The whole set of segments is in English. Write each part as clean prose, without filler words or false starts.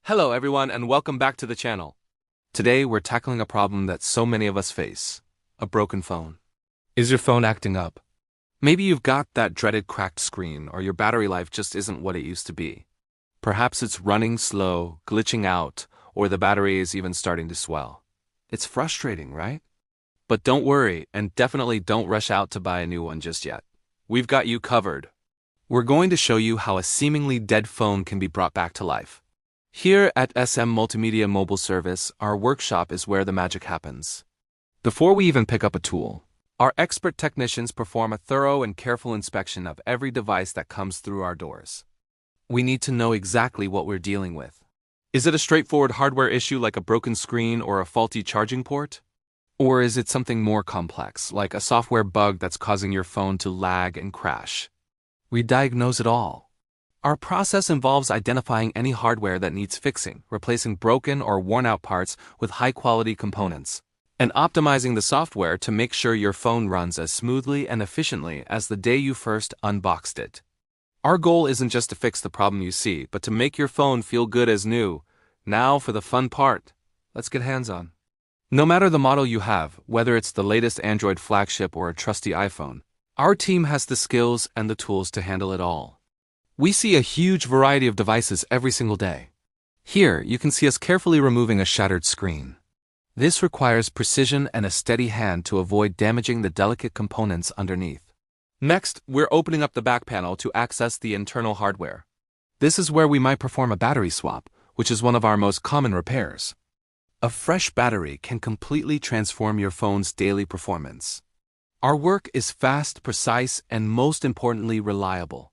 Hello everyone and welcome back to the channel. Today we're tackling a problem that so many of us face, a broken phone. Is your phone acting up? Maybe you've got that dreaded cracked screen or your battery life just isn't what it used to be. Perhaps it's running slow, glitching out, or the battery is even starting to swell. It's frustrating, right? But don't worry and definitely don't rush out to buy a new one just yet. We've got you covered. We're going to show you how a seemingly dead phone can be brought back to life. Here at SM Multimedia Mobile Service, our workshop is where the magic happens. Before we even pick up a tool, our expert technicians perform a thorough and careful inspection of every device that comes through our doors. We need to know exactly what we're dealing with. Is it a straightforward hardware issue like a broken screen or a faulty charging port? Or is it something more complex, like a software bug that's causing your phone to lag and crash? We diagnose it all. Our process involves identifying any hardware that needs fixing, replacing broken or worn-out parts with high-quality components, and optimizing the software to make sure your phone runs as smoothly and efficiently as the day you first unboxed it. Our goal isn't just to fix the problem you see, but to make your phone feel good as new. Now for the fun part. Let's get hands-on. No matter the model you have, whether it's the latest Android flagship or a trusty iPhone, our team has the skills and the tools to handle it all. We see a huge variety of devices every single day. Here, you can see us carefully removing a shattered screen. This requires precision and a steady hand to avoid damaging the delicate components underneath. Next, we're opening up the back panel to access the internal hardware. This is where we might perform a battery swap, which is one of our most common repairs. A fresh battery can completely transform your phone's daily performance. Our work is fast, precise, and most importantly, reliable.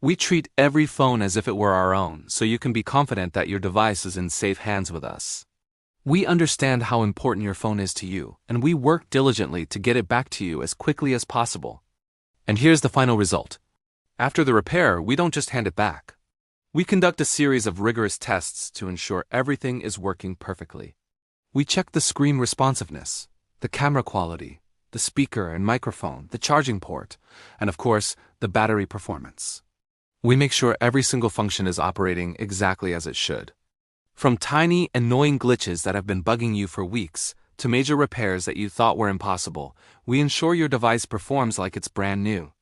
We treat every phone as if it were our own, so you can be confident that your device is in safe hands with us. We understand how important your phone is to you, and we work diligently to get it back to you as quickly as possible. And here's the final result. After the repair, we don't just hand it back. We conduct a series of rigorous tests to ensure everything is working perfectly. We check the screen responsiveness, the camera quality, the speaker and microphone, the charging port, and of course, the battery performance. We make sure every single function is operating exactly as it should. From tiny, annoying glitches that have been bugging you for weeks, to major repairs that you thought were impossible, we ensure your device performs like it's brand new.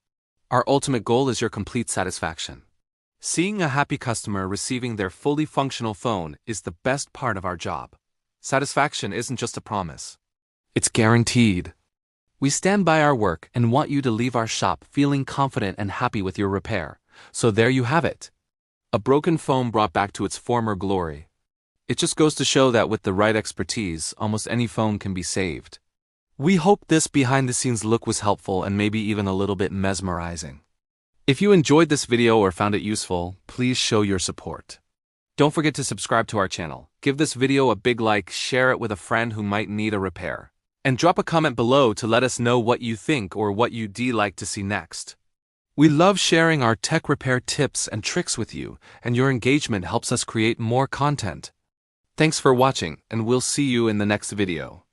Our ultimate goal is your complete satisfaction. Seeing a happy customer receiving their fully functional phone is the best part of our job. Satisfaction isn't just a promise. It's guaranteed. We stand by our work and want you to leave our shop feeling confident and happy with your repair. So there you have it. A broken phone brought back to its former glory. It just goes to show that with the right expertise, almost any phone can be saved. We hope this behind-the-scenes look was helpful and maybe even a little bit mesmerizing. If you enjoyed this video or found it useful, please show your support. Don't forget to subscribe to our channel, give this video a big like, share it with a friend who might need a repair, and drop a comment below to let us know what you think or what you'd like to see next. We love sharing our tech repair tips and tricks with you, and your engagement helps us create more content. Thanks for watching, and we'll see you in the next video.